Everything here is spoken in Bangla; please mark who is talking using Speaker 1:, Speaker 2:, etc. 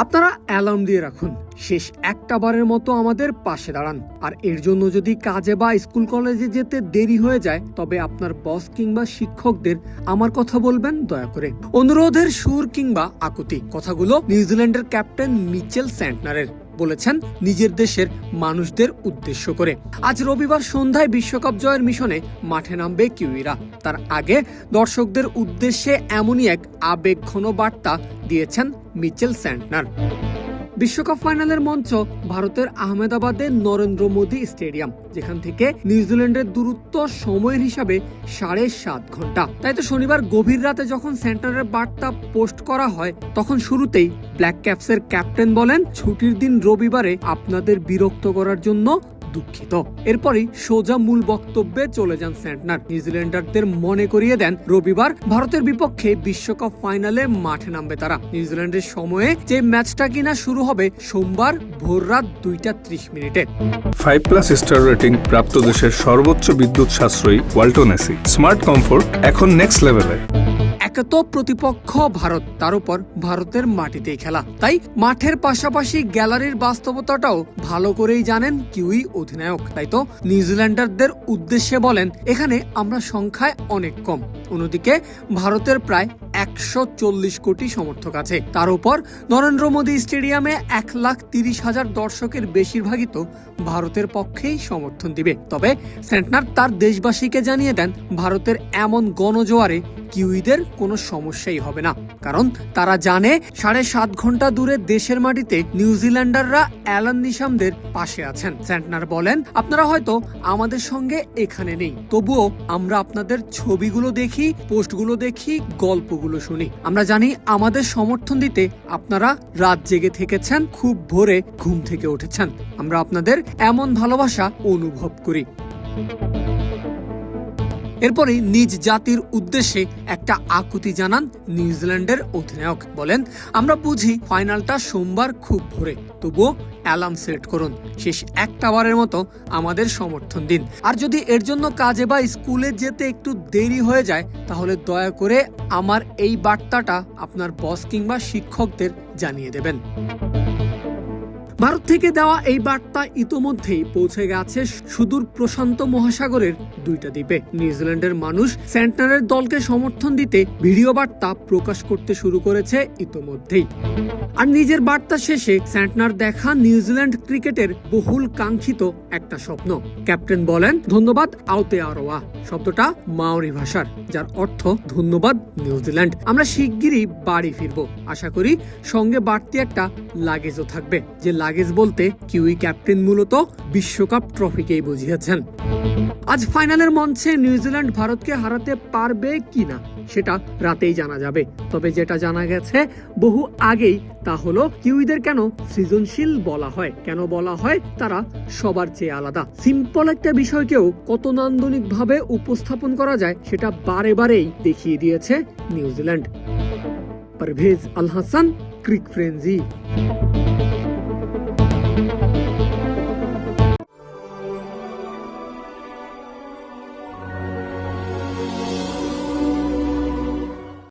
Speaker 1: আপনারা অ্যালার্ম দিয়ে রাখুন, শেষ একটা বারের মতো আমাদের পাশে দাঁড়ান। আর এর জন্য যদি কাজে বা স্কুল কলেজে যেতে দেরি হয়ে যায়, তবে আপনার বস কিংবা শিক্ষকদের আমার কথা বলবেন দয়া করে। অনুরোধের সুর কিংবা আকুতি কথাগুলো নিউজিল্যান্ডের ক্যাপ্টেন মিচেল স্যান্টনারের বলেছেন নিজের দেশের মানুষদের উদ্দেশ্য করে। আজ রবিবার সন্ধ্যায় বিশ্বকাপ জয়ের মিশনে মাঠে নামবে কিউইরা। তার আগে দর্শকদের উদ্দেশ্যে এমনই এক আবেগঘন বার্তা দিয়েছেন মিচেল স্যান্টনার। বিশ্বকাপ ফাইনালের মঞ্চ ভারতের আহমেদাবাদের নরেন্দ্র মোদী স্টেডিয়াম, যেখান থেকে নিউজিল্যান্ডের দূরত্ব সময়ের হিসাবে 7.5 ঘন্টা। তাই তো শনিবার গভীর রাতে যখন সেন্টারের বার্তা পোস্ট করা হয়, তখন শুরুতেই ব্ল্যাক ক্যাপসের ক্যাপ্টেন বলেন, ছুটির দিন রবিবারে আপনাদের বিরক্ত করার জন্য দুঃখিত। এরপরই সোজা মূল বক্তব্যে চলে যান স্যান্টনার। নিউজিল্যান্ডারদের মনে করিয়ে দেন রবিবার ভারতের বিপক্ষে বিশ্বকাপ ফাইনালে মাঠে নামবে তারা। নিউজিল্যান্ডের সময়ে যে ম্যাচটা কিনা শুরু হবে সোমবার ভোররাত 2:30
Speaker 2: 5+ স্টার রেটিং প্রাপ্ত দেশের সর্বোচ্চ বিদ্যুৎ সাশ্রয়ী ওয়ালটন এসি। স্মার্ট কমফোর্ট এখন নেক্সট লেভেলে।
Speaker 1: একে তো প্রতিপক্ষ ভারত, তার উপর ভারতের মাটিতেই খেলা, তাই মাঠের পাশাপাশি গ্যালারির বাস্তবতাটাও ভালো করেই জানেন কিউই অধিনায়ক। তাই তো নিউজিল্যান্ডারদের উদ্দেশ্যে বলেন, এখানে আমরা সংখ্যায় অনেক কম, অন্যদিকে ভারতের প্রায় 140 কোটি সমর্থক আছে। তার উপর নরেন্দ্র মোদী স্টেডিয়ামে 1,30,000 দর্শকের বেশিরভাগই তো ভারতের পক্ষেই সমর্থন দিবে। তবে সেন্টনার তার দেশবাসীকে জানিয়ে দেন, ভারতের এমন গণজোয়ারে কিউইদের কোনো সমস্যাই হবে না, কারণ তারা জানে 7.5 ঘন্টা দূরে দেশের মাটিতে নিউজিল্যান্ডাররা অ্যালান নিশামদের পাশে আছেন। সেন্টনার বলেন, আপনারা হয়তো আমাদের সঙ্গে এখানে নেই, তবুও আমরা আপনাদের ছবিগুলো দেখি, পোস্টগুলো দেখি, গল্পগুলো শুনি। আমরা জানি আমাদের সমর্থন দিতে আপনারা রাত জেগে থেকেছেন, খুব ভোরে ঘুম থেকে উঠেছেন। আমরা আপনাদের এমন ভালোবাসা অনুভব করি। এরপরই নিজ জাতির উদ্দেশ্যে একটা আকুতি জানান নিউজিল্যান্ডের অধিনায়ক। বলেন, আমরা বুঝি ফাইনালটা সোমবার খুব ভোরে, তবুও অ্যালার্ম সেট করুন, শেষ একটা বারের মতো আমাদের সমর্থন দিন। আর যদি এর জন্য কাজে বা স্কুলে যেতে একটু দেরি হয়ে যায়, তাহলে দয়া করে আমার এই বার্তাটা আপনার বস কিংবা শিক্ষকদের জানিয়ে দেবেন। ভারত থেকে দেওয়া এই বার্তা ইতোমধ্যেই পৌঁছে গেছে সুদূর প্রশান্ত মহাসাগরের 2টা দ্বীপে। নিউজিল্যান্ডের মানুষ সেন্টনারের দলকে সমর্থন দিতে ভিডিও বার্তা প্রকাশ করতে শুরু করেছে ইতোমধ্যেই। আর নিজের বার্তা শেষে সেন্টনার দেখা নিউজিল্যান্ড ক্রিকেটের বহুল কাঙ্ক্ষিত একটা স্বপ্ন। ক্যাপ্টেন বলেন, ধন্যবাদ আওতেয়ারোয়া, শব্দটা মাওরি ভাষার, যার অর্থ ধন্যবাদ নিউজিল্যান্ড। আমরা শিগগিরই বাড়ি ফিরবো, আশা করি সঙ্গে বাড়তি একটা লাগেজও থাকবে। যে লাগেজ বলতে কিউই ক্যাপ্টেন মূলত বিশ্বকাপ ট্রফিকেই বুঝিয়েছেন। আজ ফাইনালের মঞ্চে নিউজিল্যান্ড ভারতকে হারাতে পারবে কিনা সেটা রাতেই জানা যাবে। তবে যেটা জানা গেছে বহু আগেই, তা হলো কিউইদের কেন সৃজনশীল বলা হয়, কেন বলা হয় তারা সবার চেয়ে আলাদা। সিম্পল একটা বিষয়কেও কত নান্দনিক ভাবে উপস্থাপন করা যায় সেটা বারে বারেই দেখিয়ে দিয়েছে নিউজিল্যান্ড। পারভেজ আল হাসান, ক্রিক ফ্রেঞ্জি।